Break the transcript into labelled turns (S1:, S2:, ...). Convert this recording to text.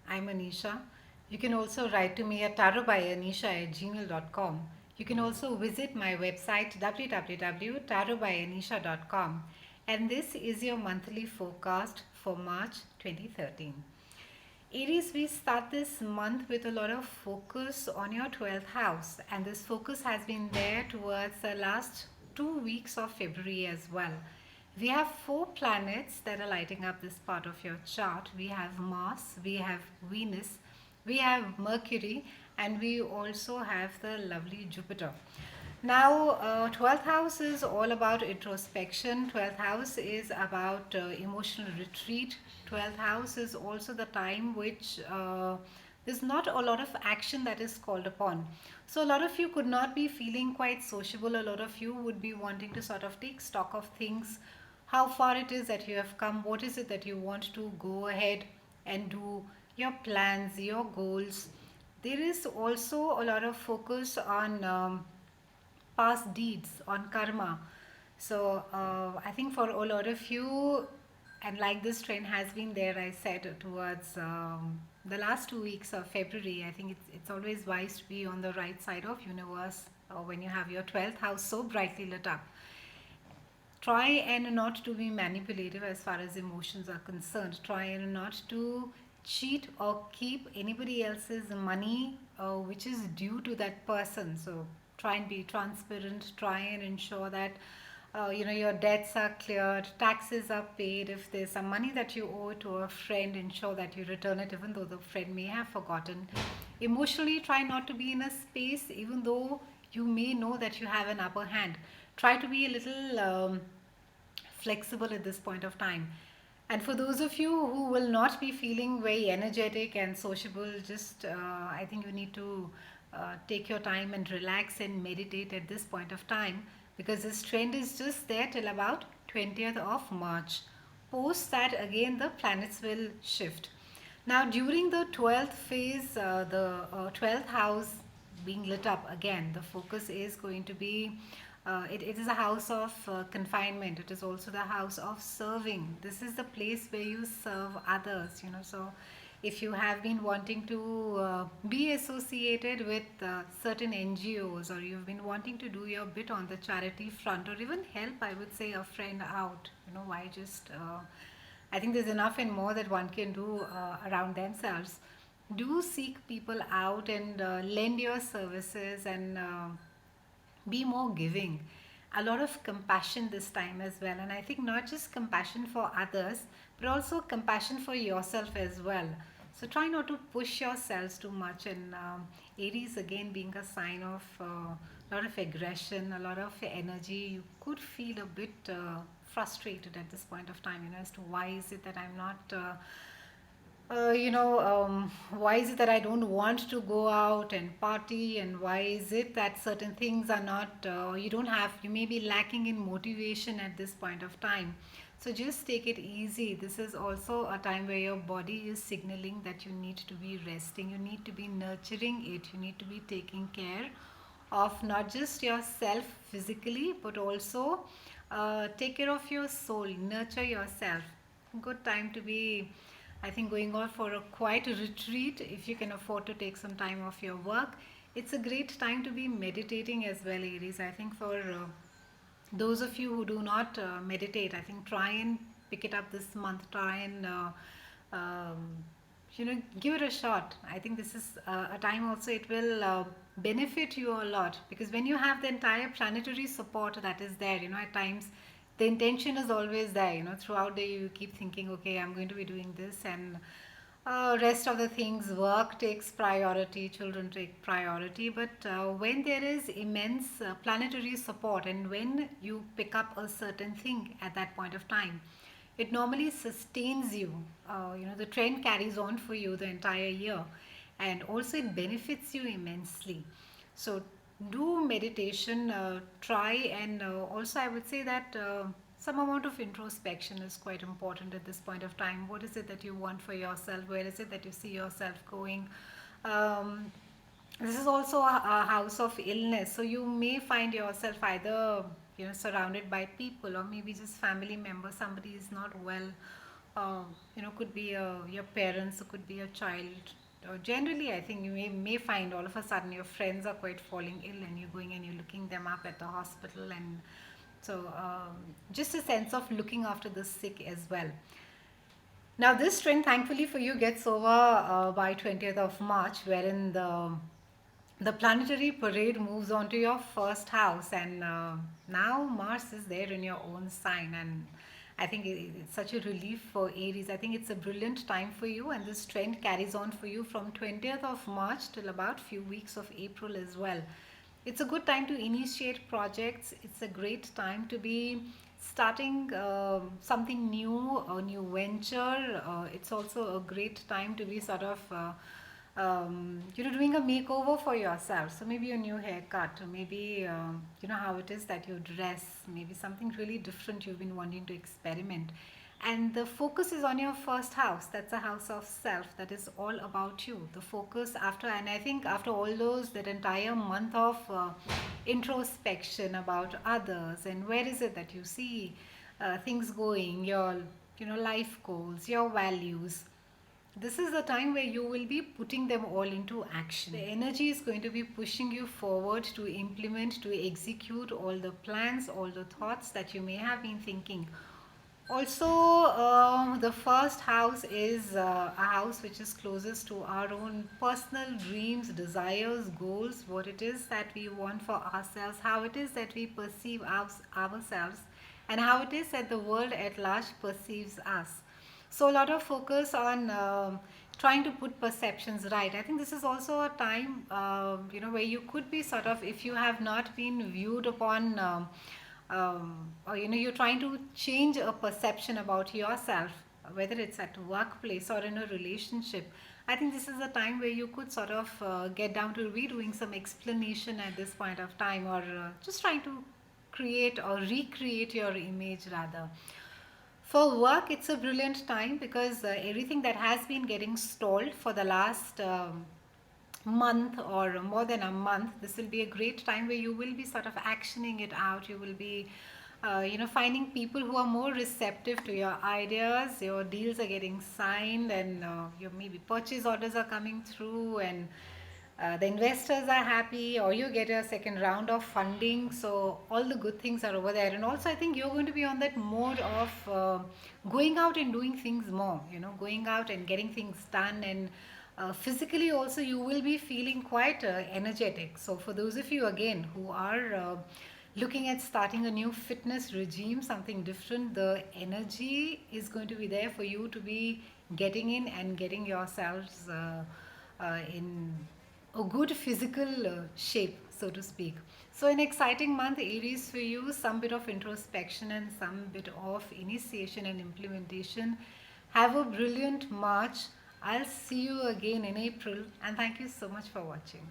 S1: I'm Anisha. You can also write to me at tarotbyanisha@gmail.com. You can also visit my website www.tarotbyanisha.com. And this is your monthly forecast for March 2013. Aries, we start this month with a lot of focus on your 12th house, and this focus has been there towards the last 2 weeks of February as well. We have four planets that are lighting up this part of your chart. We have Mars, we have Venus, we have Mercury, and we also have the lovely Jupiter. Now, 12th house is all about introspection. 12th house is about emotional retreat. 12th house is also the time which there's not a lot of action that is called upon. So, a lot of you could not be feeling quite sociable. A lot of you would be wanting to sort of take stock of things, how far it is that you have come, what is it that you want to go ahead and do, your plans, your goals. There is also a lot of focus on past deeds, on karma. So I think for a lot of you, and like this trend has been there, I said towards the last 2 weeks of February, I think it's always wise to be on the right side of universe when you have your 12th house so brightly lit up. Try and not to be manipulative as far as emotions are concerned. Try and not to cheat or keep anybody else's money which is due to that person. So try and be transparent. Try and ensure that your debts are cleared, taxes are paid. If there's some money that you owe to a friend, ensure that you return it, even though the friend may have forgotten. Emotionally, try not to be in a space, even though you may know that you have an upper hand. Try to be a little flexible at this point of time. And for those of you who will not be feeling very energetic and sociable, just I think you need to take your time and relax and meditate at this point of time, because this trend is just there till about 20th of March. Post that, again the planets will shift. Now during the 12th phase, the 12th house being lit up again, the focus is going to be it is a house of confinement. It is also the house of serving. This is the place where you serve others, so if you have been wanting to be associated with certain NGOs, or you've been wanting to do your bit on the charity front, or even help, I would say, a friend out, why just I think there's enough and more that one can do around themselves. Do seek people out and lend your services, and be more giving. A lot of compassion this time as well. And I think not just compassion for others, but also compassion for yourself as well. So try not to push yourselves too much. And Aries, again, being a sign of a lot of aggression, a lot of energy, you could feel a bit frustrated at this point of time, as to why is it that I'm not. Why is it that I don't want to go out and party, and why is it that certain things are not, you may be lacking in motivation at this point of time. So just take it easy. This is also a time where your body is signaling that you need to be resting, you need to be nurturing it, you need to be taking care of not just yourself physically, but also take care of your soul, nurture yourself. Good time to be, I think, going on for a quiet retreat. If you can afford to take some time off your work, it's a great time to be meditating as well, Aries. I think for those of you who do not meditate, I think try and pick it up this month. Try and give it a shot. I think this is a time also it will benefit you a lot, because when you have the entire planetary support that is there, at times the intention is always there. Throughout the day you keep thinking, okay, I'm going to be doing this, and rest of the things, work takes priority, children take priority. But when there is immense planetary support, and when you pick up a certain thing at that point of time, it normally sustains you. The trend carries on for you the entire year, and also it benefits you immensely. So do meditation, try, and also I would say that some amount of introspection is quite important at this point of time. What is it that you want for yourself? Where is it that you see yourself going? Um, this is also a house of illness, so you may find yourself either surrounded by people, or maybe just family members, somebody is not well, could be your parents, it could be your child. Generally, I think you may find all of a sudden your friends are quite falling ill, and you're going and you're looking them up at the hospital, and so just a sense of looking after the sick as well. Now, this trend, thankfully for you, gets over by 20th of March, wherein the planetary parade moves on to your first house, and now Mars is there in your own sign, and I think it's such a relief for Aries. I think it's a brilliant time for you, and this trend carries on for you from 20th of March till about few weeks of April as well. It's a good time to initiate projects. It's a great time to be starting something new, a new venture. It's also a great time to be sort of doing a makeover for yourself. So maybe a new haircut, or maybe how it is that you dress, maybe something really different you've been wanting to experiment. And the focus is on your first house. That's a house of self. That is all about you. The focus after, and I think after all those, that entire month of introspection about others, and where is it that you see things going, your life goals, your values, this is the time where you will be putting them all into action. The energy is going to be pushing you forward to implement, to execute all the plans, all the thoughts that you may have been thinking. Also, the first house is a house which is closest to our own personal dreams, desires, goals, what it is that we want for ourselves, how it is that we perceive ourselves, and how it is that the world at large perceives us. So, a lot of focus on trying to put perceptions right. I think this is also a time, where you could be sort of, if you have not been viewed upon. Or you're trying to change a perception about yourself, whether it's at workplace or in a relationship. I think this is a time where you could sort of get down to redoing some explanation at this point of time, or just trying to create or recreate your image rather. For work, it's a brilliant time because everything that has been getting stalled for the last month or more than a month, this will be a great time where you will be sort of actioning it out. You will be finding people who are more receptive to your ideas. Your deals are getting signed, and your maybe purchase orders are coming through, and the investors are happy, or you get a second round of funding. So all the good things are over there. And also, I think you're going to be on that mode of going out and doing things more, going out and getting things done, and physically also you will be feeling quite energetic. So for those of you again who are looking at starting a new fitness regime, something different, the energy is going to be there for you to be getting in and getting yourselves in a good physical shape, so to speak. So an exciting month, Aries, for you. Some bit of introspection and some bit of initiation and implementation. Have a brilliant March. I'll see you again in April, and thank you so much for watching.